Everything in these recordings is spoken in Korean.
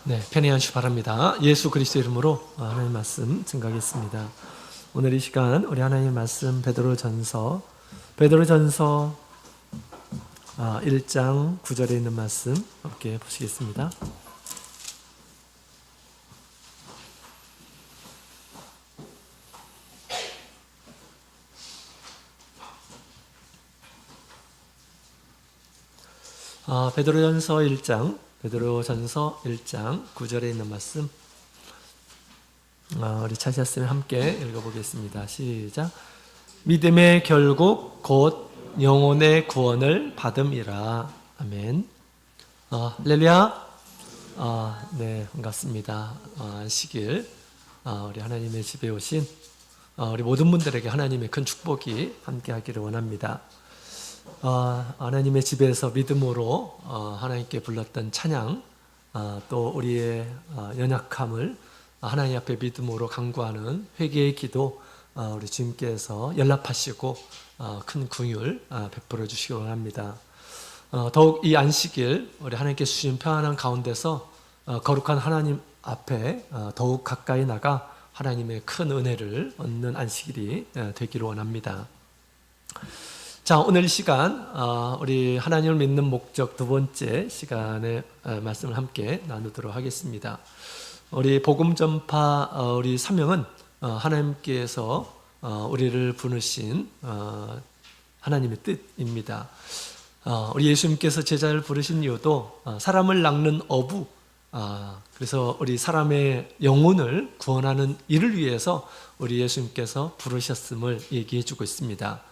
네, 편히 하시기 바랍니다. 예수 그리스도 이름으로 하나님 말씀 증거하겠습니다. 오늘 이 시간 우리 하나님 말씀 베드로전서 1장 9절에 있는 말씀 함께 보시겠습니다. 베드로전서 1장 9절에 있는 말씀 우리 찾으셨으면 함께 읽어보겠습니다. 시작. 믿음의 결국 곧 영혼의 구원을 받음이라. 아멘. 할렐루야. 네, 반갑습니다. 안식일 우리 하나님의 집에 오신 우리 모든 분들에게 하나님의 큰 축복이 함께하기를 원합니다. 하나님의 집에서 믿음으로 하나님께 불렀던 찬양, 또 우리의 연약함을 하나님 앞에 믿음으로 간구하는 회개의 기도, 우리 주님께서 연락하시고 큰 긍휼 베풀어 주시기 원합니다. 더욱 이 안식일 우리 하나님께 주신 평안한 가운데서 거룩한 하나님 앞에 더욱 가까이 나가 하나님의 큰 은혜를 얻는 안식일이 되기를 원합니다. 자, 오늘 시간 우리 하나님을 믿는 목적 두 번째 시간에 말씀을 함께 나누도록 하겠습니다. 우리 복음 전파 우리 사명은 하나님께서 우리를 부르신 하나님의 뜻입니다. 우리 예수님께서 제자를 부르신 이유도 사람을 낚는 어부, 그래서 우리 사람의 영혼을 구원하는 일을 위해서 우리 예수님께서 부르셨음을 얘기해 주고 있습니다.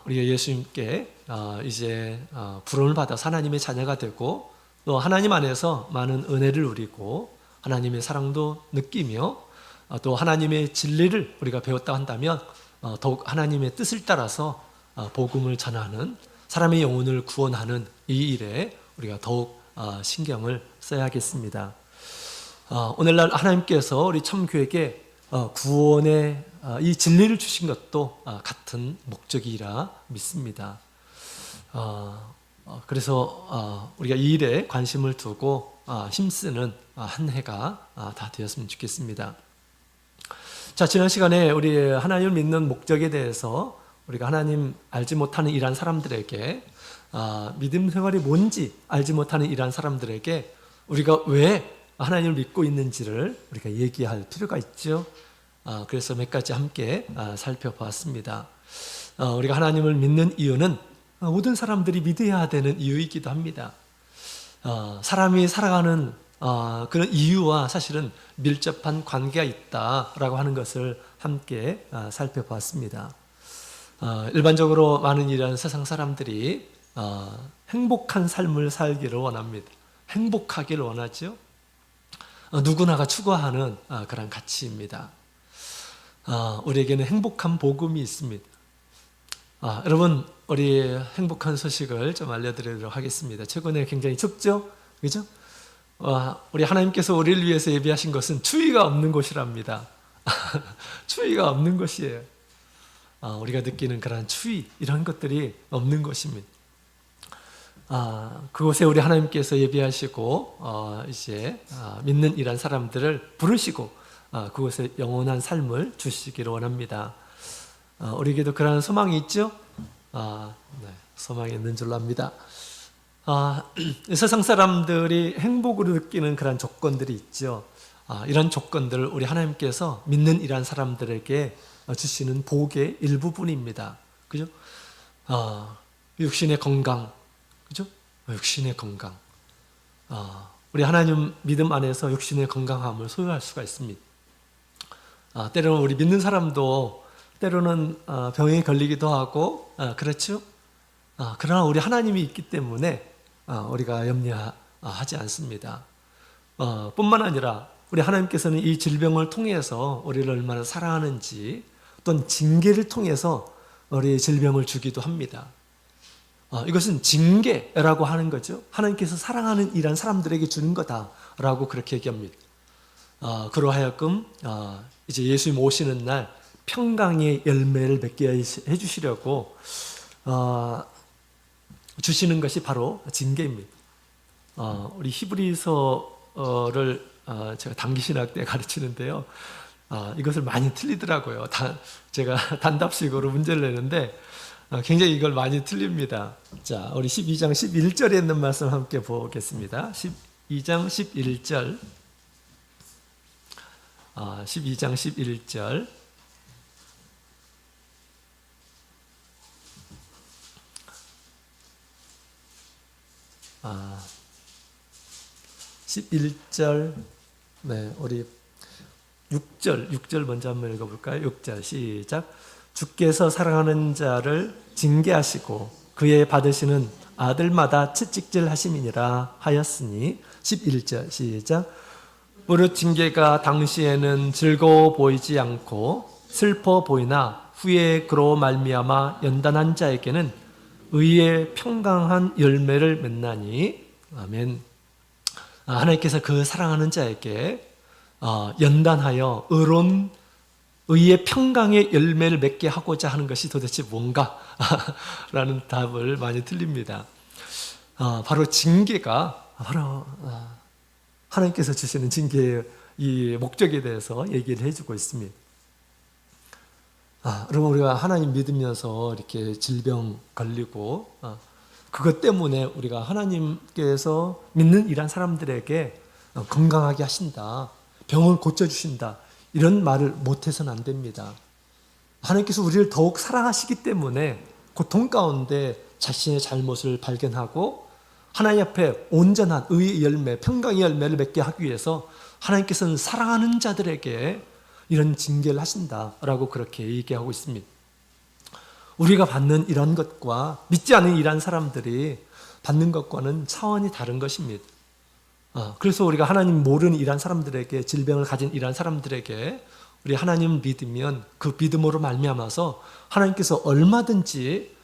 우리 예수님께 이제 부름을 받아서 하나님의 자녀가 되고 또 하나님 안에서 많은 은혜를 누리고 하나님의 사랑도 느끼며 또 하나님의 진리를 우리가 배웠다 한다면 더욱 하나님의 뜻을 따라서 복음을 전하는 사람의 영혼을 구원하는 이 일에 우리가 더욱 신경을 써야겠습니다. 오늘날 하나님께서 우리 참교회에게 구원의 이 진리를 주신 것도 같은 목적이라 믿습니다. 그래서 우리가 이 일에 관심을 두고 힘쓰는 한 해가 다 되었으면 좋겠습니다. 자, 지난 시간에 우리 하나님을 믿는 목적에 대해서 우리가 하나님 알지 못하는 이러한 사람들에게 믿음 생활이 뭔지 알지 못하는 이러한 사람들에게 우리가 왜 하나님을 믿고 있는지를 우리가 얘기할 필요가 있죠. 그래서 몇 가지 함께 살펴보았습니다. 우리가 하나님을 믿는 이유는 모든 사람들이 믿어야 되는 이유이기도 합니다. 사람이 살아가는 그런 이유와 사실은 밀접한 관계가 있다라고 하는 것을 함께 살펴보았습니다. 일반적으로 많은 이런 세상 사람들이 행복한 삶을 살기를 원합니다. 행복하기를 원하죠. 누구나가 추구하는 그런 가치입니다. 우리에게는 행복한 복음이 있습니다. 여러분, 우리 행복한 소식을 좀 알려드리도록 하겠습니다. 최근에 굉장히 춥죠? 그죠? 우리 하나님께서 우리를 위해서 예비하신 것은 추위가 없는 곳이랍니다. 추위가 없는 곳이에요. 우리가 느끼는 그런 추위, 이런 것들이 없는 곳입니다. 그곳에 우리 하나님께서 예비하시고 이제 믿는 이런 사람들을 부르시고 그곳에 영원한 삶을 주시기를 원합니다. 우리에게도 그런 소망이 있죠? 네, 소망이 있는 줄로 압니다. 세상 사람들이 행복으로 느끼는 그런 조건들이 있죠. 이런 조건들을 우리 하나님께서 믿는 이런 사람들에게 주시는 복의 일부분입니다. 그죠? 육신의 건강, 그죠? 육신의 건강. 우리 하나님 믿음 안에서 육신의 건강함을 소유할 수가 있습니다. 때로는 우리 믿는 사람도 때로는 병에 걸리기도 하고 그렇죠? 그러나 우리 하나님이 있기 때문에 우리가 염려하지 않습니다. 뿐만 아니라 우리 하나님께서는 이 질병을 통해서 우리를 얼마나 사랑하는지 또는 징계를 통해서 우리 질병을 주기도 합니다. 이것은 징계라고 하는 거죠. 하나님께서 사랑하는 이런 사람들에게 주는 거다라고 그렇게 얘기합니다. 그러하여금 이제 예수님 오시는 날 평강의 열매를 맺게 해주시려고 주시는 것이 바로 징계입니다. 우리 히브리서 영어를 제가 단기신학 때 가르치는데요. 이것을 많이 틀리더라고요. 제가 단답식으로 문제를 내는데 굉장히 이걸 많이 틀립니다. 자, 우리 12장 11절에 있는 말씀 함께 보겠습니다. 12장 11절. 12장 11절. 11절, 네, 우리 6절 먼저 한번 읽어볼까요? 6절 시작. 주께서 사랑하는 자를 징계하시고 그의 받으시는 아들마다 채찍질 하심이니라 하였으니 11절 시작. 무릇 징계가 당시에는 즐거워 보이지 않고 슬퍼 보이나 후에 그로 말미암아 연단한 자에게는 의의 평강한 열매를 맺나니. 아멘. 하나님께서 그 사랑하는 자에게 연단하여 의로운 의의 평강의 열매를 맺게 하고자 하는 것이 도대체 뭔가? 라는 답을 많이 틀립니다. 바로 징계가 바로 하나님께서 주시는 징계의 이 목적에 대해서 얘기를 해주고 있습니다. 여러분, 우리가 하나님 믿으면서 이렇게 질병 걸리고 그것 때문에 우리가 하나님께서 믿는 이런 사람들에게 건강하게 하신다, 병을 고쳐주신다, 이런 말을 못해서는 안 됩니다. 하나님께서 우리를 더욱 사랑하시기 때문에 고통 가운데 자신의 잘못을 발견하고 하나님 앞에 온전한 의의 열매, 평강의 열매를 맺게 하기 위해서 하나님께서는 사랑하는 자들에게 이런 징계를 하신다라고 그렇게 얘기하고 있습니다. 우리가 받는 이런 것과 믿지 않는 이런 사람들이 받는 것과는 차원이 다른 것입니다. 그래서 우리가 하나님 모르는 이런 사람들에게, 질병을 가진 이런 사람들에게 우리 하나님 믿으면 그 믿음으로 말미암아서 하나님께서 얼마든지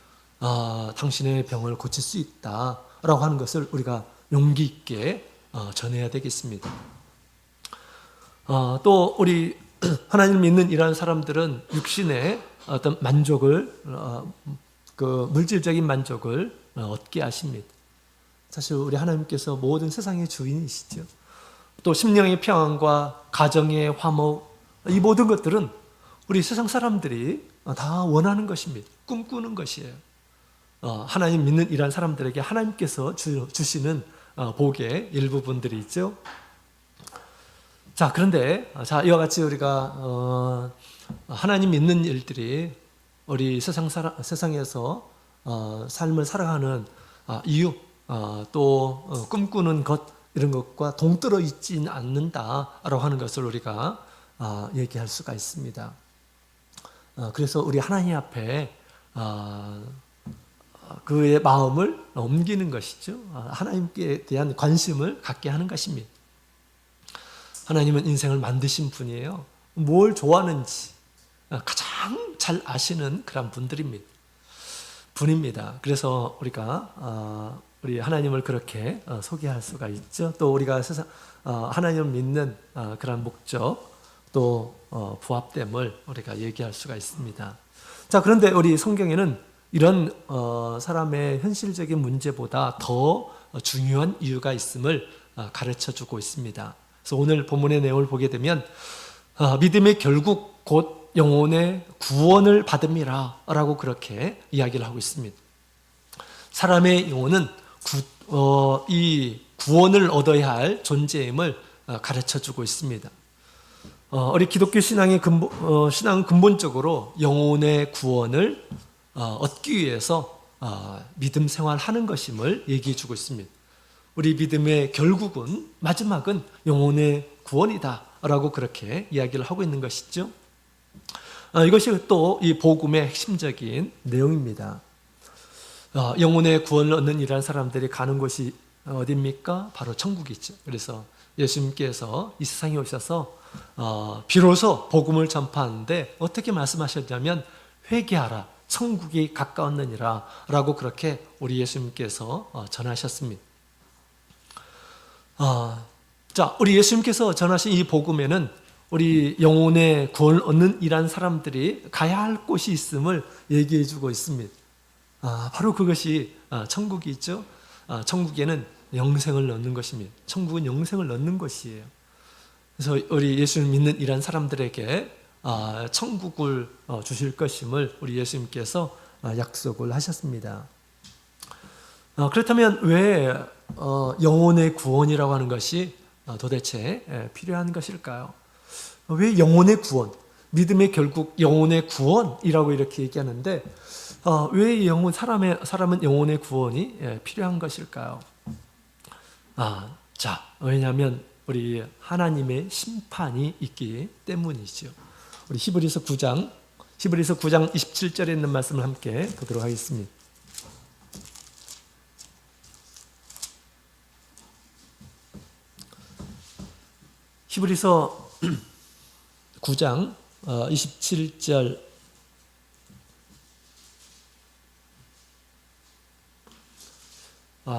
당신의 병을 고칠 수 있다라고 하는 것을 우리가 용기 있게 전해야 되겠습니다. 또 우리 하나님 믿는 이러한 사람들은 육신의 어떤 만족을, 그 물질적인 만족을 얻게 하십니다. 사실 우리 하나님께서 모든 세상의 주인이시죠. 또 심령의 평안과 가정의 화목, 이 모든 것들은 우리 세상 사람들이 다 원하는 것입니다. 꿈꾸는 것이에요. 하나님 믿는 이러한 사람들에게 하나님께서 주시는 복의 일부분들이 있죠. 자, 그런데 이와 같이 우리가 하나님 믿는 일들이 우리 세상에서 삶을 살아가는 이유, 또 꿈꾸는 것, 이런 것과 동떨어 있지는 않는다라고 하는 것을 우리가 얘기할 수가 있습니다. 그래서 우리 하나님 앞에 그의 마음을 옮기는 것이죠. 하나님께 대한 관심을 갖게 하는 것입니다. 하나님은 인생을 만드신 분이에요. 뭘 좋아하는지 가장 잘 아시는 그런 분입니다. 그래서 우리가 우리 하나님을 그렇게 소개할 수가 있죠. 또 우리가 하나님을 믿는 그런 목적, 또 부합됨을 우리가 얘기할 수가 있습니다. 자, 그런데 우리 성경에는 이런 사람의 현실적인 문제보다 더 중요한 이유가 있음을 가르쳐주고 있습니다. 그래서 오늘 본문의 내용을 보게 되면 믿음의 결국 곧 영혼의 구원을 받음이라 라고 그렇게 이야기를 하고 있습니다. 사람의 영혼은 이 구원을 얻어야 할 존재임을 가르쳐주고 있습니다. 우리 기독교 신앙은 근본적으로 영혼의 구원을 얻기 위해서 믿음 생활하는 것임을 얘기해주고 있습니다. 우리 믿음의 결국은, 마지막은 영혼의 구원이다 라고 그렇게 이야기를 하고 있는 것이죠. 이것이 또 이 복음의 핵심적인 내용입니다. 영혼의 구원을 얻는 이러한 사람들이 가는 곳이 어디입니까? 바로 천국이죠. 그래서 예수님께서 이 세상에 오셔서 비로소 복음을 전파하는데 어떻게 말씀하셨냐면 회개하라, 천국이 가까웠느니라 라고 그렇게 우리 예수님께서 전하셨습니다. 자, 우리 예수님께서 전하신 이 복음에는 우리 영혼의 구원을 얻는 이러한 사람들이 가야 할 곳이 있음을 얘기해 주고 있습니다. 바로 그것이 천국이 있죠. 천국에는 영생을 넣는 것입니다. 천국은 영생을 넣는 것이에요. 그래서 우리 예수를 믿는 이런 사람들에게 천국을 주실 것임을 우리 예수님께서 약속을 하셨습니다. 그렇다면 왜 영혼의 구원이라고 하는 것이 도대체 필요한 것일까요? 왜 영혼의 구원? 믿음의 결국 영혼의 구원이라고 이렇게 얘기하는데 왜 사람은 영혼의 구원이 필요한 것일까요? 왜냐하면 우리 하나님의 심판이 있기 때문이죠. 우리 히브리서 9장 27절에 있는 말씀을 함께 보도록 하겠습니다. 히브리서 9장 27절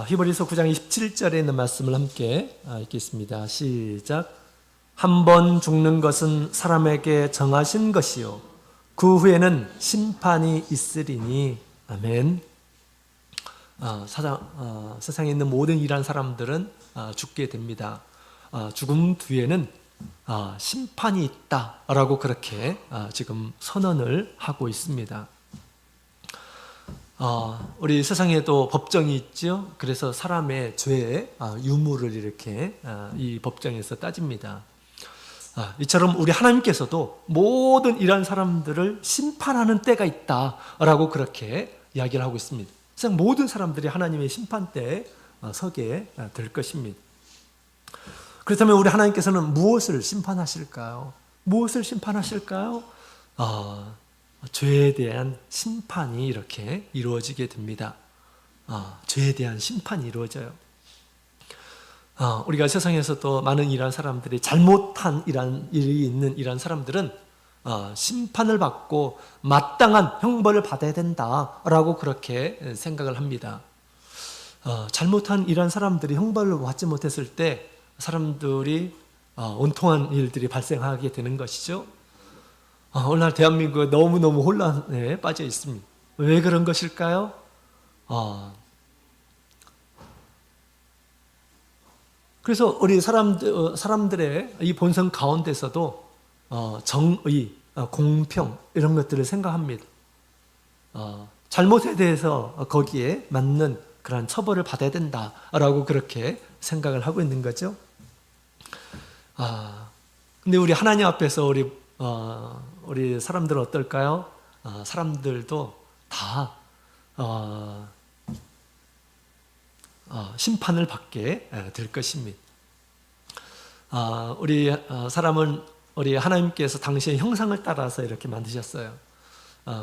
히브리서 9장 27절에 있는 말씀을 함께 읽겠습니다. 시작. 한 번 죽는 것은 사람에게 정하신 것이요 그 후에는 심판이 있으리니. 아멘. 세상에 있는 모든 일한 사람들은 죽게 됩니다. 죽음 뒤에는 심판이 있다라고 그렇게 지금 선언을 하고 있습니다. 우리 세상에도 법정이 있죠. 그래서 사람의 죄의 유무를 이렇게 이 법정에서 따집니다. 이처럼 우리 하나님께서도 모든 이러한 사람들을 심판하는 때가 있다라고 그렇게 이야기를 하고 있습니다. 세상 모든 사람들이 하나님의 심판대에 서게 될 것입니다. 그렇다면 우리 하나님께서는 무엇을 심판하실까요? 무엇을 심판하실까요? 죄에 대한 심판이 이렇게 이루어지게 됩니다. 죄에 대한 심판이 이루어져요. 우리가 세상에서도 많은 이러한 사람들이 잘못한 일이 있는 이러한 사람들은 심판을 받고 마땅한 형벌을 받아야 된다라고 그렇게 생각을 합니다. 잘못한 이러한 사람들이 형벌을 받지 못했을 때 사람들이 온통한 일들이 발생하게 되는 것이죠. 오늘날 대한민국은 너무너무 혼란에 빠져 있습니다. 왜 그런 것일까요? 그래서 우리 사람들의 이 본성 가운데서도 정의, 공평 이런 것들을 생각합니다. 잘못에 대해서 거기에 맞는 그런 처벌을 받아야 된다라고 그렇게 생각을 하고 있는 거죠. 근데 우리 하나님 앞에서 우리 사람들은 어떨까요? 사람들도 다 심판을 받게 될 것입니다. 우리 사람은 우리 하나님께서 당시의 형상을 따라서 이렇게 만드셨어요.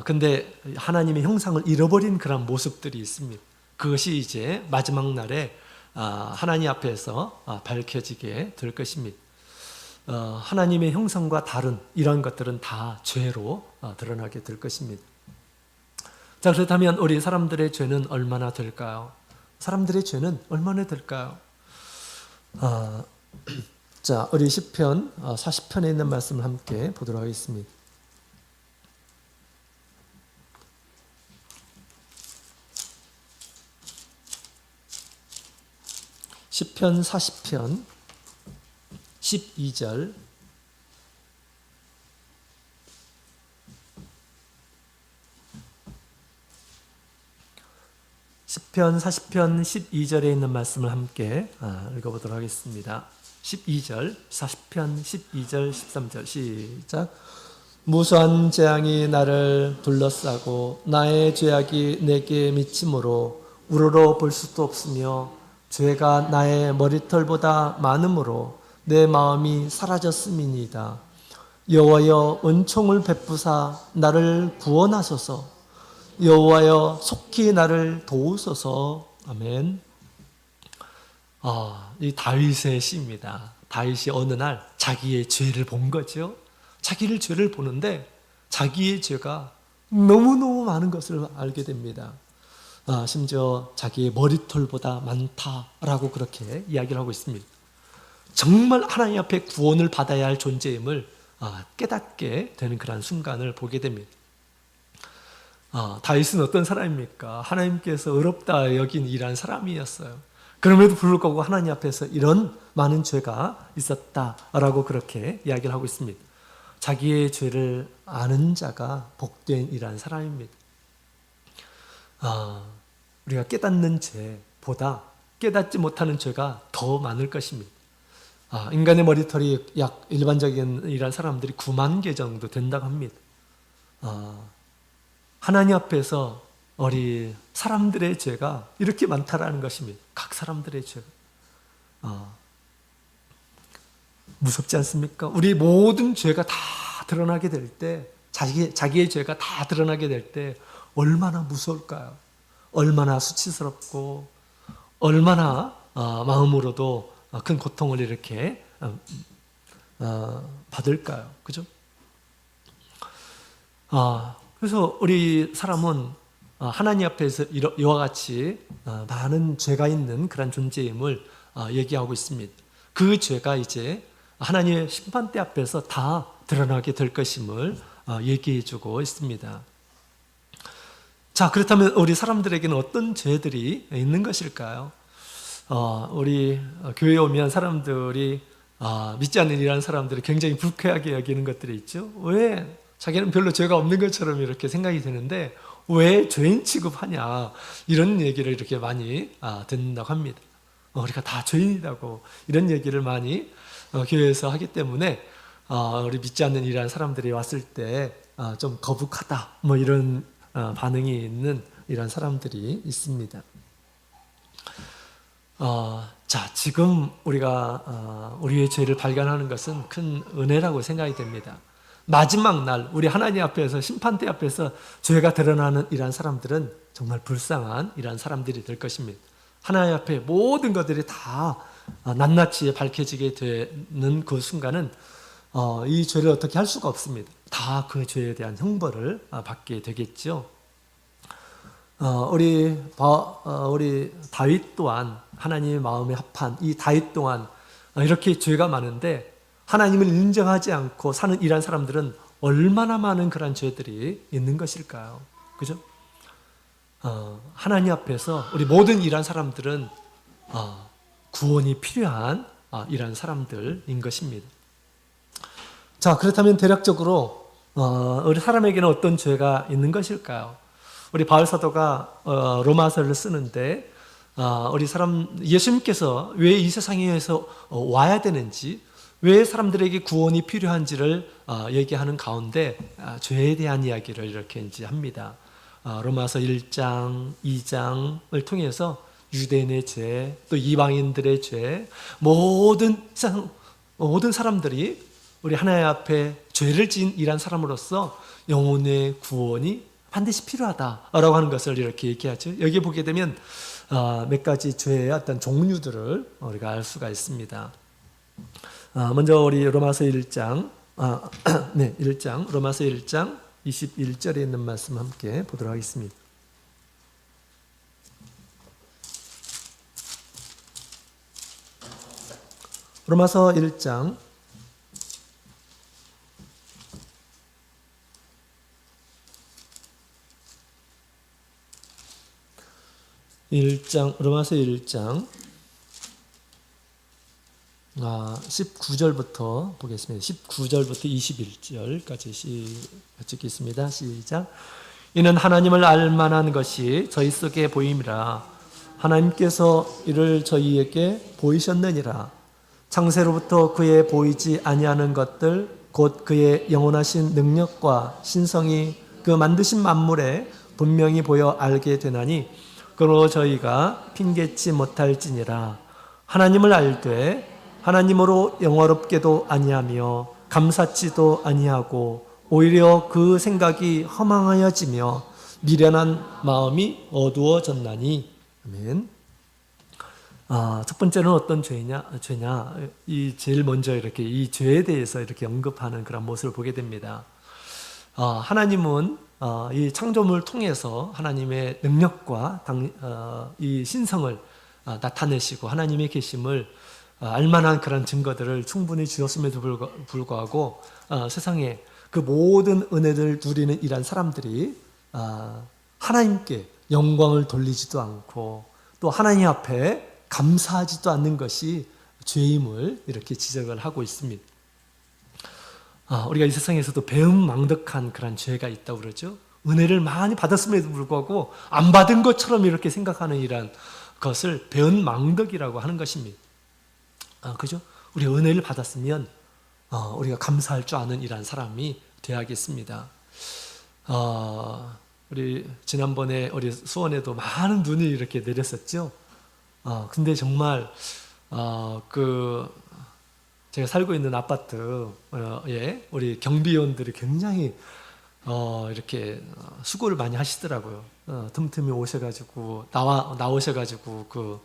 근데 하나님의 형상을 잃어버린 그런 모습들이 있습니다. 그것이 이제 마지막 날에 하나님 앞에서 밝혀지게 될 것입니다. 하나님의 형상과 다른 이런 것들은 다 죄로 드러나게 될 것입니다. 자, 그렇다면 우리 사람들의 죄는 얼마나 될까요? 사람들의 죄는 얼마나 될까요? 자, 우리 시편 40편에 있는 말씀을 함께 보도록 하겠습니다. 시편 40편 12절 시편 40편 12절에 있는 말씀을 함께 읽어보도록 하겠습니다. 12절, 40편 12절, 13절 시작. 무수한 재앙이 나를 둘러싸고 나의 죄악이 내게 미침으로 우러러 볼 수도 없으며 죄가 나의 머리털보다 많음으로 내 마음이 사라졌음이니이다. 여호와여 은총을 베푸사 나를 구원하소서. 여호와여 속히 나를 도우소서. 아멘. 이 다윗의 시입니다. 다윗이 어느 날 자기의 죄를 본 거죠. 자기를 죄를 보는데 자기의 죄가 너무너무 많은 것을 알게 됩니다. 심지어 자기의 머리털보다 많다라고 그렇게 이야기를 하고 있습니다. 정말 하나님 앞에 구원을 받아야 할 존재임을 깨닫게 되는 그런 순간을 보게 됩니다. 다윗은 어떤 사람입니까? 하나님께서 의롭다 여긴 이란 사람이었어요. 그럼에도 불구하고 하나님 앞에서 이런 많은 죄가 있었다라고 그렇게 이야기를 하고 있습니다. 자기의 죄를 아는 자가 복된 이라는 사람입니다. 우리가 깨닫는 죄보다 깨닫지 못하는 죄가 더 많을 것입니다. 인간의 머리털이 약 일반적인 이런 사람들이 9만 개 정도 된다고 합니다. 하나님 앞에서 우리 사람들의 죄가 이렇게 많다라는 것입니다. 각 사람들의 죄가. 무섭지 않습니까? 우리 모든 죄가 다 드러나게 될 때, 자기의 죄가 다 드러나게 될 때 얼마나 무서울까요? 얼마나 수치스럽고 얼마나 마음으로도 큰 고통을 이렇게 받을까요? 그죠? 그래서 우리 사람은 하나님 앞에서 이와 같이 많은 죄가 있는 그런 존재임을 얘기하고 있습니다. 그 죄가 이제 하나님의 심판대 앞에서 다 드러나게 될 것임을 얘기해 주고 있습니다. 자, 그렇다면 우리 사람들에게는 어떤 죄들이 있는 것일까요? 우리 교회에 오면 사람들이 믿지 않는 이라는 사람들이 굉장히 불쾌하게 여기는 것들이 있죠. 왜 자기는 별로 죄가 없는 것처럼 이렇게 생각이 드는데 왜 죄인 취급하냐, 이런 얘기를 이렇게 많이 듣는다고 합니다. 우리가 다 죄인이라고 이런 얘기를 많이 교회에서 하기 때문에 우리 믿지 않는 이라는 사람들이 왔을 때 좀 거북하다, 뭐 이런 반응이 있는 이런 사람들이 있습니다. 자, 지금 우리가 우리의 죄를 발견하는 것은 큰 은혜라고 생각이 됩니다. 마지막 날 우리 하나님 앞에서 심판대 앞에서 죄가 드러나는 이러한 사람들은 정말 불쌍한 이러한 사람들이 될 것입니다. 하나님 앞에 모든 것들이 다 낱낱이 밝혀지게 되는 그 순간은 이 죄를 어떻게 할 수가 없습니다. 다 그 죄에 대한 형벌을 받게 되겠죠. 우리 다윗 또한 하나님의 마음에 합한 이 다윗 또한 이렇게 죄가 많은데 하나님을 인정하지 않고 사는 이런 사람들은 얼마나 많은 그런 죄들이 있는 것일까요? 그죠? 하나님 앞에서 우리 모든 이런 사람들은 구원이 필요한 이런 사람들인 것입니다. 자, 그렇다면 대략적으로 우리 사람에게는 어떤 죄가 있는 것일까요? 우리 바울 사도가 로마서를 쓰는데 우리 사람 예수님께서 왜 이 세상에서 와야 되는지, 왜 사람들에게 구원이 필요한지를 얘기하는 가운데 죄에 대한 이야기를 이렇게 이제 합니다. 로마서 1장, 2장을 통해서 유대인의 죄, 또 이방인들의 죄, 모든 사람들이 우리 하나님 앞에 죄를 지은 이란 사람으로서 영혼의 구원이 반드시 필요하다라고 하는 것을 이렇게 얘기하죠. 여기 보게 되면 몇 가지 죄의 어떤 종류들을 우리가 알 수가 있습니다. 먼저 우리 로마서 1장, 로마서 1장 21절에 있는 말씀 함께 보도록 하겠습니다. 로마서 1장 1장 19절부터 보겠습니다. 19절부터 21절까지 읽겠습니다. 시작. 이는 하나님을 알만한 것이 저희 속에 보임이라. 하나님께서 이를 저희에게 보이셨느니라. 창세로부터 그의 보이지 아니하는 것들 곧 그의 영원하신 능력과 신성이 그 만드신 만물에 분명히 보여 알게 되나니 그로 저희가 핑계치 못할지니라. 하나님을 알되 하나님으로 영화롭게도 아니하며 감사치도 아니하고 오히려 그 생각이 허망하여지며 미련한 마음이 어두워졌나니. 아멘. 첫 번째는 어떤 죄냐? 이 제일 먼저 이렇게 이 죄에 대해서 이렇게 언급하는 그런 모습을 보게 됩니다. 하나님은 이 창조물을 통해서 하나님의 능력과 이 신성을 나타내시고 하나님의 계심을 알만한 그런 증거들을 충분히 주었음에도 불구하고 세상에 그 모든 은혜를 누리는 이런 사람들이 하나님께 영광을 돌리지도 않고 또 하나님 앞에 감사하지도 않는 것이 죄임을 이렇게 지적을 하고 있습니다. 우리가 이 세상에서도 배은망덕한 그런 죄가 있다고 그러죠. 은혜를 많이 받았음에도 불구하고 안 받은 것처럼 이렇게 생각하는 이런 것을 배은망덕이라고 하는 것입니다. 그죠? 우리가 은혜를 받았으면 우리가 감사할 줄 아는 이런 사람이 되어야겠습니다. 우리 지난번에 우리 수원에도 많은 눈이 이렇게 내렸었죠. 근데 정말 제가 살고 있는 아파트에 우리 경비원들이 굉장히 이렇게 수고를 많이 하시더라고요. 틈틈이 오셔가지고 나오셔가지고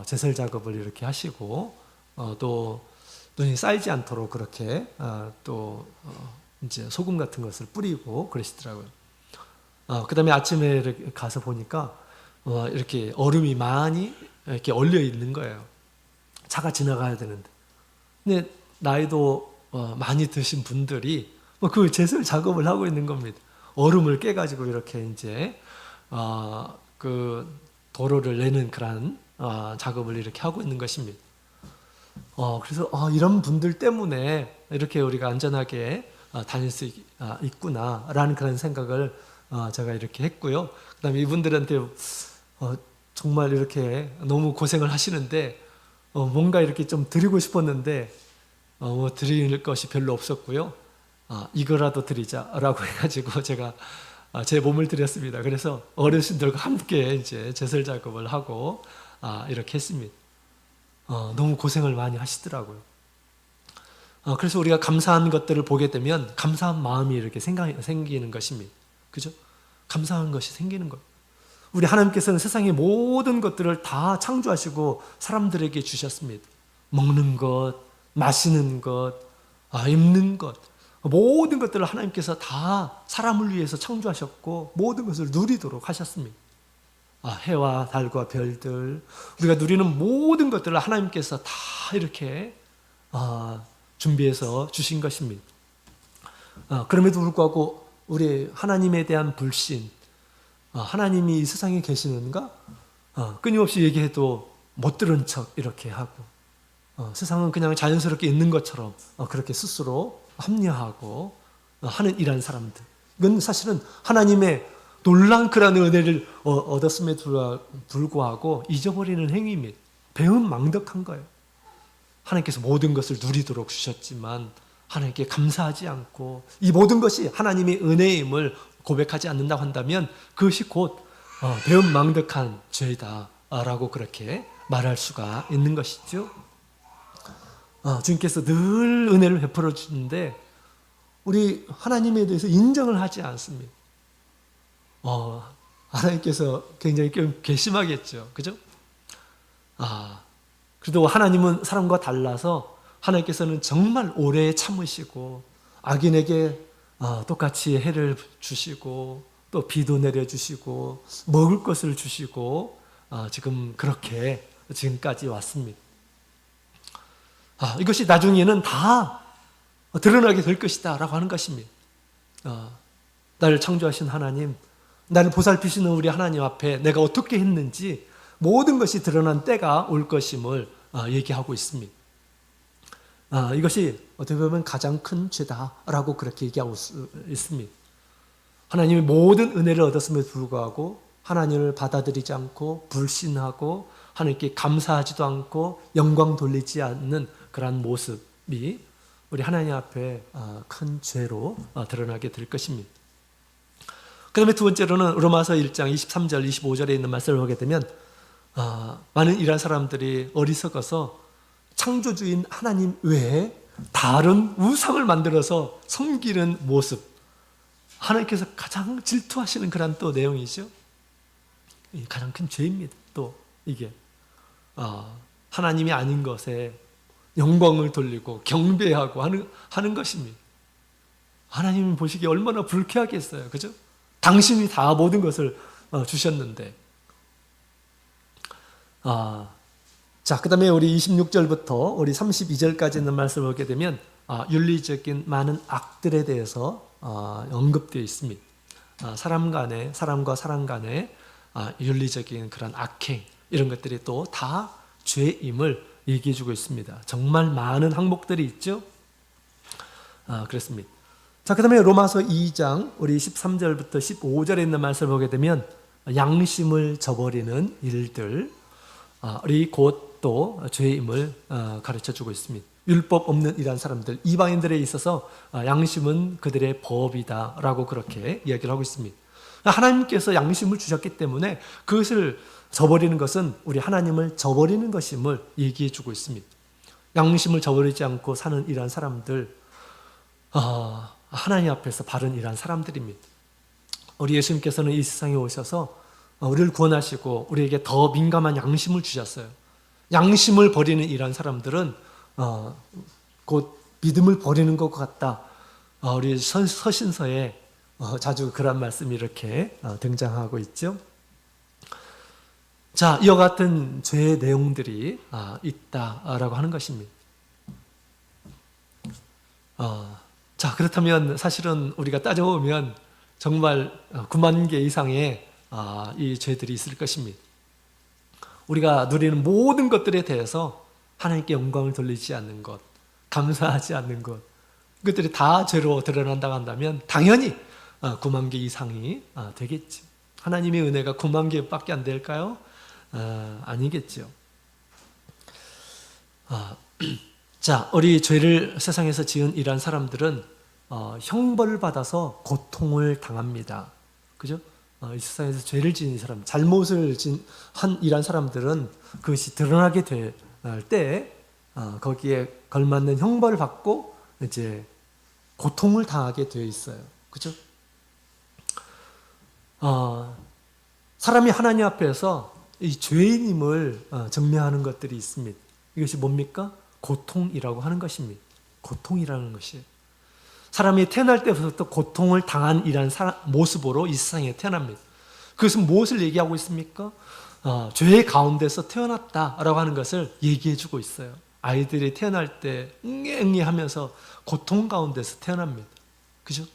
제설 작업을 이렇게 하시고 또 눈이 쌓이지 않도록 그렇게 이제 소금 같은 것을 뿌리고 그러시더라고요. 그다음에 아침에 이렇게 가서 보니까 이렇게 얼음이 많이 이렇게 얼려 있는 거예요. 차가 지나가야 되는데. 근데 나이도 많이 드신 분들이 그 제설 작업을 하고 있는 겁니다. 얼음을 깨가지고 이렇게 이제 그 도로를 내는 그런 작업을 이렇게 하고 있는 것입니다. 그래서 이런 분들 때문에 이렇게 우리가 안전하게 다닐 수 있구나라는 그런 생각을 제가 이렇게 했고요. 그다음에 이분들한테 정말 이렇게 너무 고생을 하시는데 뭔가 이렇게 좀 드리고 싶었는데 드릴 것이 별로 없었고요. 이거라도 드리자라고 해가지고 제가 제 몸을 드렸습니다. 그래서 어르신들과 함께 이제 제설 작업을 하고 이렇게 했습니다. 너무 고생을 많이 하시더라고요. 그래서 우리가 감사한 것들을 보게 되면 감사한 마음이 이렇게 생기는 것입니다. 그죠? 감사한 것이 생기는 것. 우리 하나님께서는 세상의 모든 것들을 다 창조하시고 사람들에게 주셨습니다. 먹는 것, 마시는 것, 입는 것, 모든 것들을 하나님께서 다 사람을 위해서 창조하셨고 모든 것을 누리도록 하셨습니다. 해와 달과 별들, 우리가 누리는 모든 것들을 하나님께서 다 이렇게 준비해서 주신 것입니다. 그럼에도 불구하고 우리 하나님에 대한 불신, 하나님이 이 세상에 계시는가? 끊임없이 얘기해도 못 들은 척 이렇게 하고 세상은 그냥 자연스럽게 있는 것처럼 그렇게 스스로 합리화하고 하는 이런 사람들. 이건 사실은 하나님의 놀라운 그런 은혜를 얻었음에도 불구하고 잊어버리는 행위입니다. 배은망덕한 거예요. 하나님께서 모든 것을 누리도록 주셨지만 하나님께 감사하지 않고 이 모든 것이 하나님의 은혜임을 고백하지 않는다고 한다면 그것이 곧 배은망덕한 죄다라고 그렇게 말할 수가 있는 것이죠. 주님께서 늘 은혜를 베풀어 주는데 우리 하나님에 대해서 인정을 하지 않습니다. 하나님께서 굉장히 괘씸하겠죠. 그죠? 그래도 하나님은 사람과 달라서 하나님께서는 정말 오래 참으시고 악인에게 똑같이 해를 주시고 또 비도 내려주시고 먹을 것을 주시고 지금 그렇게 지금까지 왔습니다. 이것이 나중에는 다 드러나게 될 것이다 라고 하는 것입니다. 나를 창조하신 하나님, 나를 보살피시는 우리 하나님 앞에 내가 어떻게 했는지 모든 것이 드러난 때가 올 것임을 얘기하고 있습니다. 이것이 어떻게 보면 가장 큰 죄다라고 그렇게 얘기하고 있습니다. 하나님이 모든 은혜를 얻었음에도 불구하고 하나님을 받아들이지 않고 불신하고 하나님께 감사하지도 않고 영광 돌리지 않는 그러한 모습이 우리 하나님 앞에 큰 죄로 드러나게 될 것입니다. 그 다음에 두 번째로는 로마서 1장 23절 25절에 있는 말씀을 보게 되면 많은 이런 사람들이 어리석어서 창조주인 하나님 외에 다른 우상을 만들어서 섬기는 모습, 하나님께서 가장 질투하시는 그런 또 내용이죠. 가장 큰 죄입니다. 또 이게 하나님이 아닌 것에 영광을 돌리고 경배하고 하는 것입니다. 하나님이 보시기에 얼마나 불쾌하겠어요. 그죠? 당신이 다 모든 것을 주셨는데. 자, 그 다음에 우리 26절부터 우리 32절까지 있는 말씀을 보게 되면 윤리적인 많은 악들에 대해서 언급되어 있습니다. 사람과 사람 간의 윤리적인 그런 악행, 이런 것들이 또 다 죄임을 얘기해 주고 있습니다. 정말 많은 항목들이 있죠. 그렇습니다. 자, 그 다음에 로마서 2장 우리 13절부터 15절에 있는 말씀을 보게 되면 양심을 저버리는 일들, 우리 곧 또 죄임을 가르쳐 주고 있습니다. 율법 없는 이러한 사람들, 이방인들에 있어서 양심은 그들의 법이다라고 그렇게 이야기를 하고 있습니다. 하나님께서 양심을 주셨기 때문에 그것을 저버리는 것은 우리 하나님을 저버리는 것임을 얘기해 주고 있습니다. 양심을 저버리지 않고 사는 이러한 사람들, 하나님 앞에서 바른 이러한 사람들입니다. 우리 예수님께서는 이 세상에 오셔서 우리를 구원하시고 우리에게 더 민감한 양심을 주셨어요. 양심을 버리는 이러한 사람들은 곧 믿음을 버리는 것 같다. 우리 서신서에 자주 그런 말씀이 이렇게 등장하고 있죠. 자, 이와 같은 죄의 내용들이 있다라고 하는 것입니다. 자, 그렇다면 사실은 우리가 따져보면 정말 9만 개 이상의 이 죄들이 있을 것입니다. 우리가 누리는 모든 것들에 대해서 하나님께 영광을 돌리지 않는 것, 감사하지 않는 것, 그것들이 다 죄로 드러난다고 한다면 당연히 9만 개 이상이 되겠지. 하나님의 은혜가 9만 개밖에 안 될까요? 아니겠죠. 자, 우리 죄를 세상에서 지은 이러한 사람들은 형벌을 받아서 고통을 당합니다. 그죠? 이 세상에서 죄를 지은 사람, 잘못을 한 이러한 사람들은 그것이 드러나게 될 때 거기에 걸맞는 형벌을 받고 이제 고통을 당하게 되어 있어요. 그죠? 사람이 하나님 앞에서 이 죄인임을 증명하는 것들이 있습니다. 이것이 뭡니까? 고통이라고 하는 것입니다. 고통이라는 것이에요. 사람이 태어날 때부터 고통을 당한 이런 모습으로 이 세상에 태어납니다. 그것은 무엇을 얘기하고 있습니까? 죄의 가운데서 태어났다라고 하는 것을 얘기해 주고 있어요. 아이들이 태어날 때 응애응애 하면서 고통 가운데서 태어납니다. 그죠?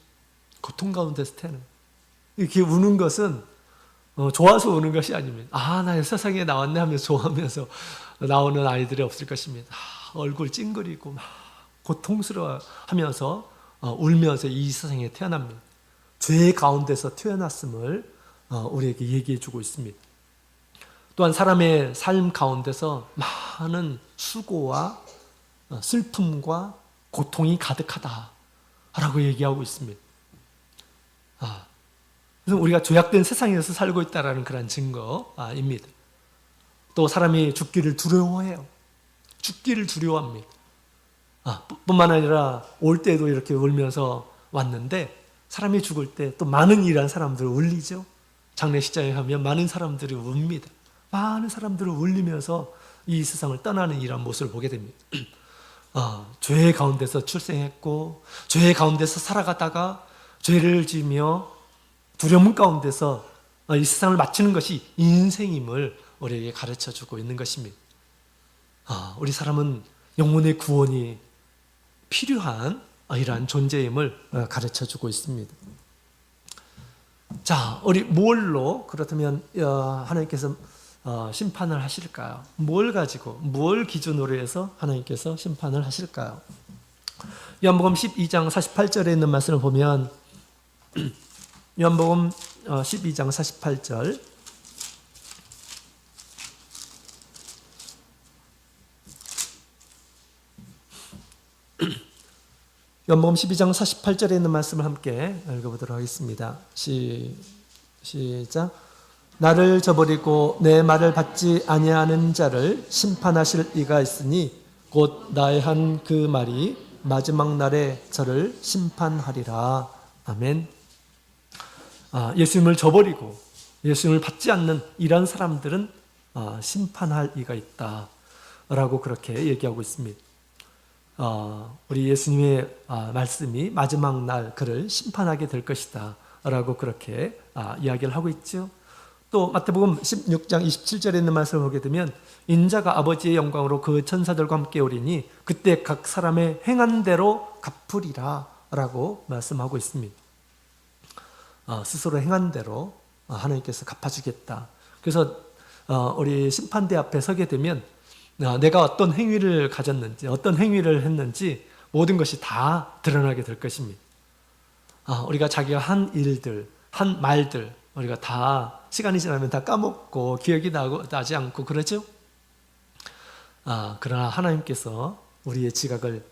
고통 가운데서 태어납니다. 이렇게 우는 것은 좋아서 우는 것이 아닙니다. 나 세상에 나왔네 하면서 좋아하면서 나오는 아이들이 없을 것입니다. 얼굴 찡그리고 막 고통스러워 하면서 울면서 이 세상에 태어납니다. 죄 가운데서 태어났음을 우리에게 얘기해 주고 있습니다. 또한 사람의 삶 가운데서 많은 수고와 슬픔과 고통이 가득하다라고 얘기하고 있습니다. 그래서 우리가 죄악된 세상에서 살고 있다는 그런 증거입니다. 또 사람이 죽기를 두려워해요. 죽기를 두려워합니다. 뿐만 아니라 올 때도 이렇게 울면서 왔는데 사람이 죽을 때 또 많은 일한 사람들 울리죠. 장례식장에 가면 많은 사람들이 웁니다. 많은 사람들을 울리면서 이 세상을 떠나는 이런 모습을 보게 됩니다. 죄 가운데서 출생했고 죄 가운데서 살아가다가 죄를 지으며 두려움 가운데서 이 세상을 마치는 것이 인생임을 우리에게 가르쳐주고 있는 것입니다. 우리 사람은 영혼의 구원이 필요한 이러한 존재임을 가르쳐주고 있습니다. 자, 우리 뭘로 그렇다면 하나님께서 심판을 하실까요? 뭘 가지고, 뭘 기준으로 해서 하나님께서 심판을 하실까요? 요한복음 12장 48절에 있는 말씀을 보면 요한복음 12장 48절 요한복음 12장 48절에 있는 말씀을 함께 읽어보도록 하겠습니다. 시작. 나를 저버리고 내 말을 받지 아니하는 자를 심판하실 이가 있으니 곧 나의 한 그 말이 마지막 날에 저를 심판하리라. 아멘. 예수님을 저버리고 예수님을 받지 않는 이런 사람들은 심판할 이가 있다라고 그렇게 얘기하고 있습니다. 우리 예수님의 말씀이 마지막 날 그를 심판하게 될 것이다 라고 그렇게 이야기를 하고 있죠. 또 마태복음 16장 27절에 있는 말씀을 보게 되면 인자가 아버지의 영광으로 그 천사들과 함께 오리니 그때 각 사람의 행한 대로 갚으리라 라고 말씀하고 있습니다. 스스로 행한 대로 하나님께서 갚아주겠다. 그래서 우리 심판대 앞에 서게 되면 내가 어떤 행위를 가졌는지, 어떤 행위를 했는지 모든 것이 다 드러나게 될 것입니다. 우리가 자기가 한 일들, 한 말들, 우리가 다 시간이 지나면 다 까먹고 기억이 나지 않고 그러죠? 그러나 하나님께서 우리의 지각을,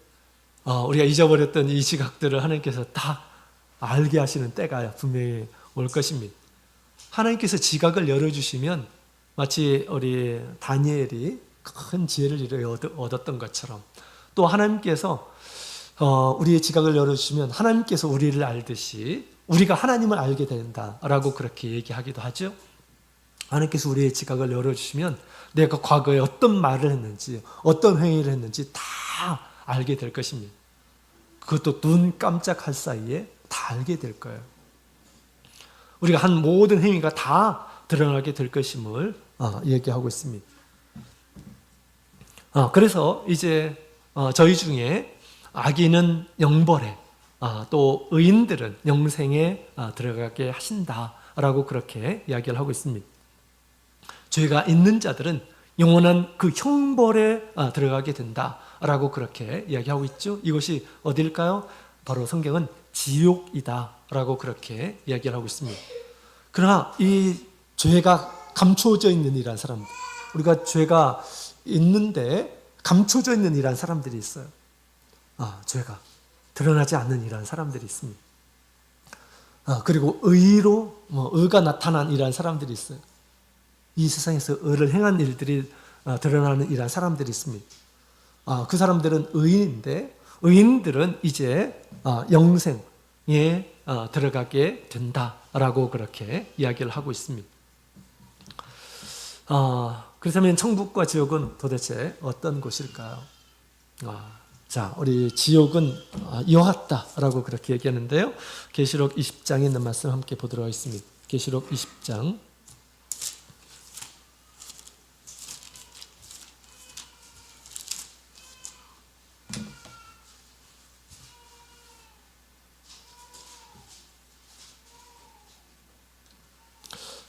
우리가 잊어버렸던 이 지각들을 하나님께서 다 알게 하시는 때가 분명히 올 것입니다. 하나님께서 지각을 열어주시면 마치 우리 다니엘이 큰 지혜를 얻었던 것처럼, 또 하나님께서 우리의 지각을 열어주시면 하나님께서 우리를 알듯이 우리가 하나님을 알게 된다라고 그렇게 얘기하기도 하죠. 하나님께서 우리의 지각을 열어주시면 내가 과거에 어떤 말을 했는지, 어떤 행위를 했는지 다 알게 될 것입니다. 그것도 눈 깜짝할 사이에 다 알게 될 거예요. 우리가 한 모든 행위가 다 드러나게 될 것임을 얘기하고 있습니다. 그래서 이제 저희 중에 악인은 영벌에, 또 의인들은 영생에 들어가게 하신다라고 그렇게 이야기를 하고 있습니다. 죄가 있는 자들은 영원한 그 형벌에 들어가게 된다라고 그렇게 이야기하고 있죠. 이것이 어딜까요? 바로 성경은 지옥이다라고 그렇게 이야기를 하고 있습니다. 그러나 이 죄가 감춰져 있는 이란 사람들, 우리가 죄가 있는데 감춰져 있는 이란 사람들이 있어요. 죄가 드러나지 않는 이란 사람들이 있습니다. 그리고 의가 나타난 이란 사람들이 있어요. 이 세상에서 의를 행한 일들이 드러나는 이란 사람들이 있습니다. 그 사람들은 의인인데, 의인들은 이제 영생에 들어가게 된다라고 그렇게 이야기를 하고 있습니다. 그렇다면 천국과 지옥은 도대체 어떤 곳일까요? 자, 우리 지옥은 이와 같다라고 그렇게 얘기하는데요. 계시록 20장에 있는 말씀 함께 보도록 하겠습니다. 계시록 20장.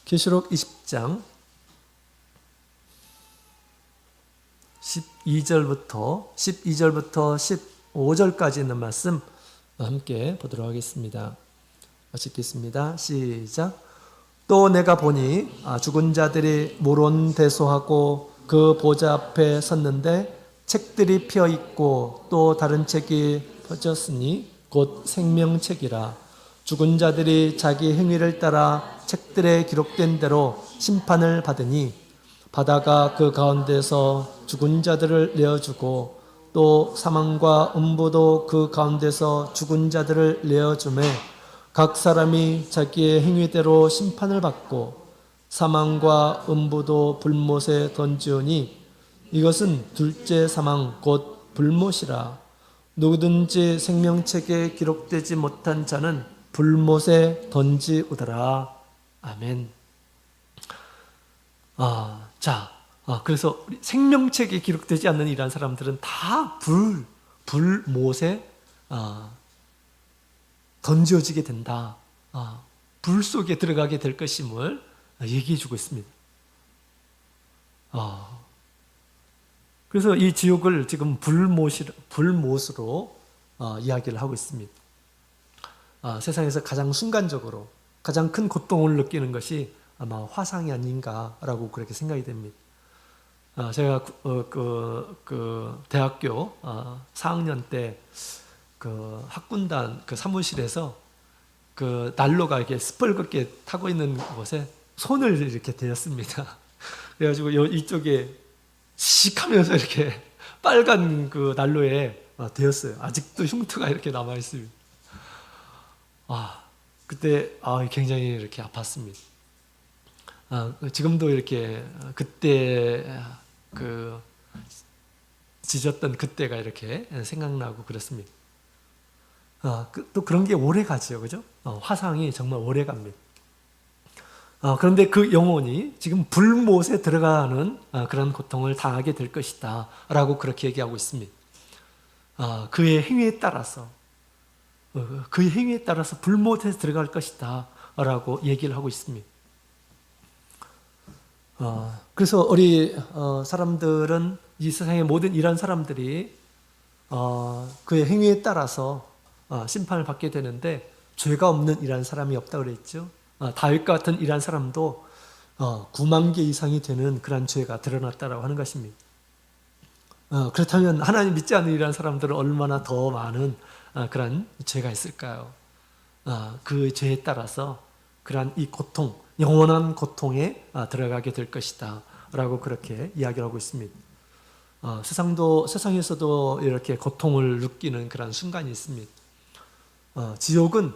계시록 20장 12절부터 15절까지 있는 말씀 함께 보도록 하겠습니다. 읽겠습니다. 시작. 또 내가 보니 죽은 자들이 물온대소하고 그 보좌 앞에 섰는데 책들이 펴 있고 또 다른 책이 펴졌으니 곧 생명책이라. 죽은 자들이 자기 행위를 따라 책들에 기록된 대로 심판을 받으니 바다가 그 가운데서 죽은 자들을 내어주고 또 사망과 음부도 그 가운데서 죽은 자들을 내어주매 각 사람이 자기의 행위대로 심판을 받고 사망과 음부도 불못에 던지오니 이것은 둘째 사망 곧 불못이라. 누구든지 생명책에 기록되지 못한 자는 불못에 던지우더라. 아멘. 그래서 생명책에 기록되지 않는 이란 사람들은 다 불못에 던져지게 된다. 불 속에 들어가게 될 것임을 얘기해 주고 있습니다. 그래서 이 지옥을 지금 불못으로 이야기를 하고 있습니다. 세상에서 가장 순간적으로 가장 큰 고통을 느끼는 것이 아마 화상이 아닌가라고 그렇게 생각이 됩니다. 제가 대학교 4학년 때 그 학군단 그 사무실에서 그 난로가 이렇게 스펄겋게 타고 있는 곳에 손을 이렇게 대었습니다. 그래가지고 이쪽에 씩 하면서 이렇게 빨간 그 난로에 대었어요. 아직도 흉터가 이렇게 남아 있습니다. 그때 굉장히 이렇게 아팠습니다. 지금도 이렇게 그때 그 짖었던 그때가 이렇게 생각나고 그렇습니다. 또 그런 게 오래 가죠, 그죠? 화상이 정말 오래 갑니다. 그런데 그 영혼이 지금 불못에 들어가는 그런 고통을 당하게 될 것이다 라고 그렇게 얘기하고 있습니다. 그의 행위에 따라서 불못에 들어갈 것이다 라고 얘기를 하고 있습니다. 그래서 우리 사람들은 이 세상의 모든 일한 사람들이 그의 행위에 따라서 심판을 받게 되는데 죄가 없는 일한 사람이 없다 그랬죠. 다윗과 같은 일한 사람도 9만 개 이상이 되는 그런 죄가 드러났다라고 하는 것입니다. 그렇다면 하나님 믿지 않는 일한 사람들은 얼마나 더 많은 그런 죄가 있을까요? 그 죄에 따라서 그러한 이 고통, 영원한 고통에 들어가게 될 것이다 라고 그렇게 이야기를 하고 있습니다. 세상에서도 이렇게 고통을 느끼는 그런 순간이 있습니다. 지옥은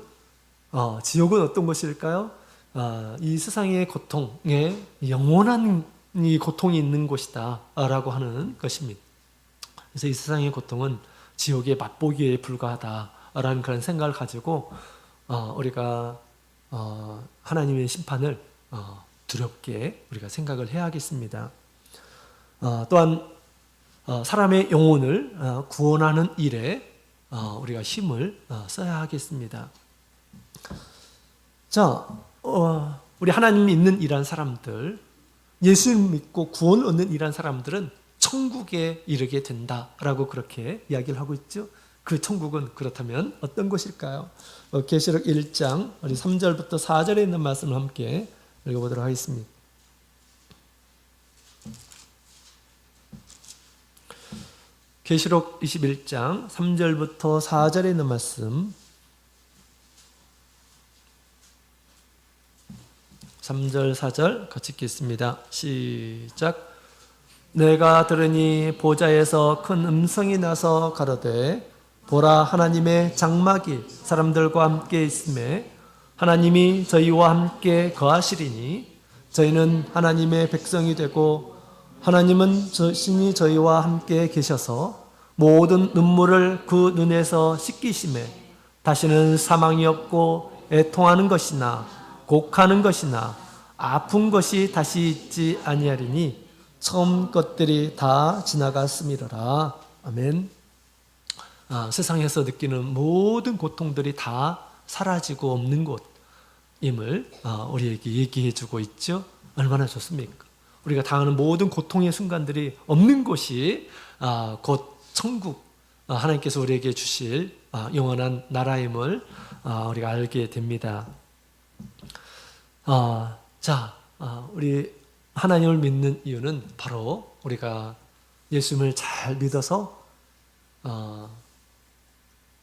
어떤 것일까요? 이 세상의 고통에 영원한 이 고통이 있는 곳이다 라고 하는 것입니다. 그래서 이 세상의 고통은 지옥의 맛보기에 불과하다라는 그런 생각을 가지고 우리가 하나님의 심판을 두렵게 우리가 생각을 해야 하겠습니다. 또한 사람의 영혼을 구원하는 일에 우리가 힘을 써야 하겠습니다. 자, 우리 하나님 믿는 이란 사람들, 예수 믿고 구원을 얻는 이란 사람들은 천국에 이르게 된다라고 그렇게 이야기를 하고 있죠. 그 천국은 그렇다면 어떤 것일까요? 계시록 1장 우리 3절부터 4절에 있는 말씀을 함께 읽어보도록 하겠습니다. 계시록 21장 3절부터 4절에 있는 말씀, 3절 4절 같이 읽겠습니다. 시작. 내가 들으니 보좌에서 큰 음성이 나서 가로되 보라, 하나님의 장막이 사람들과 함께 있음에 하나님이 저희와 함께 거하시리니 저희는 하나님의 백성이 되고 하나님은 신이 저희와 함께 계셔서 모든 눈물을 그 눈에서 씻기심에 다시는 사망이 없고 애통하는 것이나 곡하는 것이나 아픈 것이 다시 있지 아니하리니 처음 것들이 다 지나갔음이로라. 아멘. 세상에서 느끼는 모든 고통들이 다 사라지고 없는 곳임을 우리에게 얘기해 주고 있죠. 얼마나 좋습니까? 우리가 당하는 모든 고통의 순간들이 없는 곳이 곧 천국, 하나님께서 우리에게 주실 영원한 나라임을 우리가 알게 됩니다. 우리 하나님을 믿는 이유는 바로 우리가 예수님을 잘 믿어서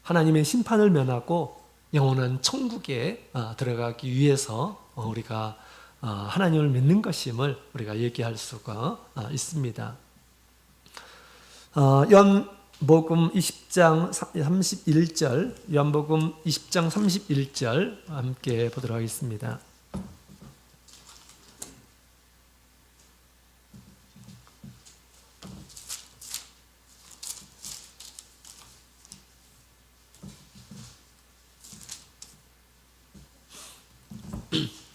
하나님의 심판을 면하고 영원한 천국에 들어가기 위해서 우리가 하나님을 믿는 것임을 우리가 얘기할 수가 있습니다. 요한복음 20장 31절, 요한복음 20장 31절 함께 보도록 하겠습니다.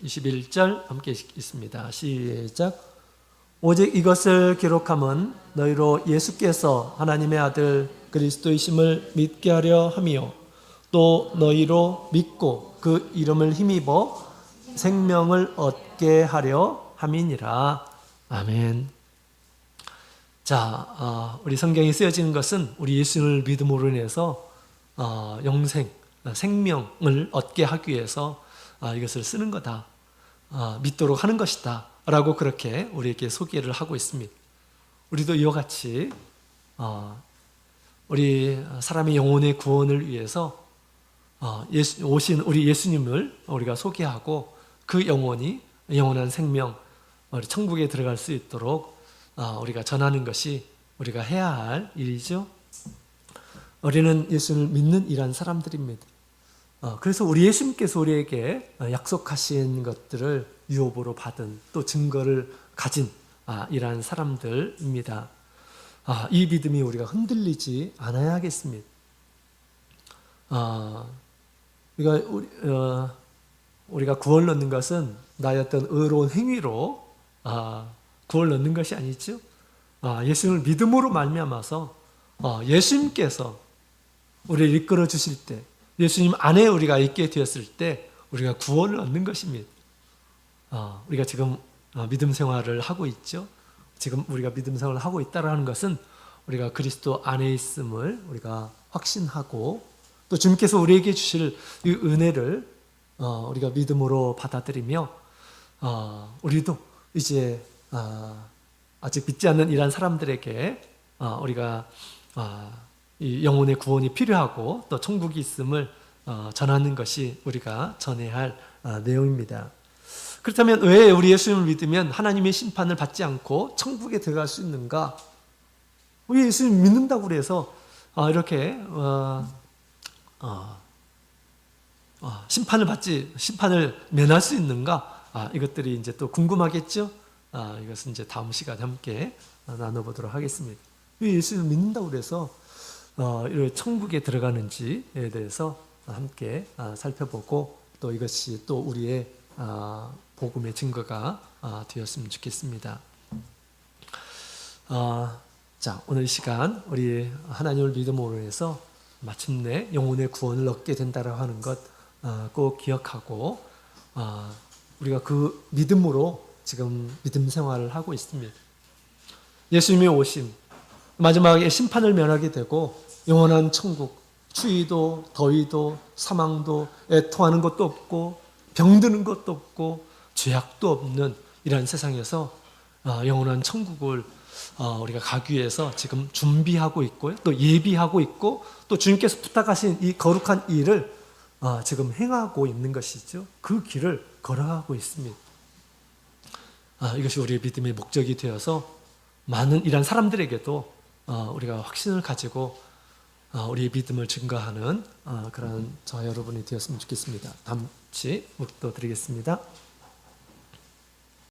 (21절) 함께 읽습니다. 시작. 오직 이것을 기록함은 너희로 예수께서 하나님의 아들 그리스도이심을 믿게 하려 함이요 또 너희로 믿고 그 이름을 힘입어 생명을 얻게 하려 함이니라. 아멘. 우리 성경이 쓰여지는 것은 우리 예수를 믿음으로 인해서 생명을 얻게 하기 위해서 이것을 쓰는 거다. 믿도록 하는 것이다 라고 그렇게 우리에게 소개를 하고 있습니다. 우리도 이와 같이 우리 사람의 영혼의 구원을 위해서 오신 우리 예수님을 우리가 소개하고 그 영혼이 영원한 생명, 우리 천국에 들어갈 수 있도록 우리가 전하는 것이 우리가 해야 할 일이죠. 우리는 예수를 믿는 이란 사람들입니다. 그래서 우리 예수님께서 우리에게 약속하신 것들을 유업으로 받은 또 증거를 가진 이러한 사람들입니다. 이 믿음이 우리가 흔들리지 않아야 하겠습니다. 우리가 구원을 얻는 것은 나의 어떤 의로운 행위로 구원을 얻는 것이 아니죠. 예수님을 믿음으로 말미암아서 예수님께서 우리를 이끌어 주실 때, 예수님 안에 우리가 있게 되었을 때 우리가 구원을 얻는 것입니다. 우리가 지금 믿음 생활을 하고 있죠. 지금 우리가 믿음 생활을 하고 있다라는 것은 우리가 그리스도 안에 있음을 우리가 확신하고 또 주님께서 우리에게 주실 이 은혜를 우리가 믿음으로 받아들이며 우리도 이제 아직 믿지 않는 이러한 사람들에게 우리가 이 영혼의 구원이 필요하고 또 천국이 있음을 전하는 것이 우리가 전해야 할 내용입니다. 그렇다면 왜 우리 예수님을 믿으면 하나님의 심판을 받지 않고 천국에 들어갈 수 있는가? 우리 예수님 믿는다고 그래서 이렇게 심판을 면할 수 있는가? 이것들이 이제 또 궁금하겠죠? 이것은 이제 다음 시간에 함께 나눠보도록 하겠습니다. 왜 예수님을 믿는다고 그래서 이렇게 천국에 들어가는지에 대해서 함께 살펴보고 또 이것이 또 우리의 복음의 증거가 되었으면 좋겠습니다. 자, 오늘 이 시간 우리 하나님을 믿음으로 해서 마침내 영혼의 구원을 얻게 된다고 하는 것 꼭 기억하고 우리가 그 믿음으로 지금 믿음 생활을 하고 있습니다. 예수님의 오심, 마지막에 심판을 면하게 되고 영원한 천국, 추위도 더위도 사망도 애통하는 것도 없고 병드는 것도 없고 죄악도 없는 이러한 세상에서 영원한 천국을 우리가 가기 위해서 지금 준비하고 있고요. 또 예비하고 있고 또 주님께서 부탁하신 이 거룩한 일을 지금 행하고 있는 것이죠. 그 길을 걸어가고 있습니다. 이것이 우리의 믿음의 목적이 되어서 많은 이런 사람들에게도 우리가 확신을 가지고 우리의 믿음을 증거하는 그런 저와 여러분이 되었으면 좋겠습니다. 다음 주 묵도 드리겠습니다.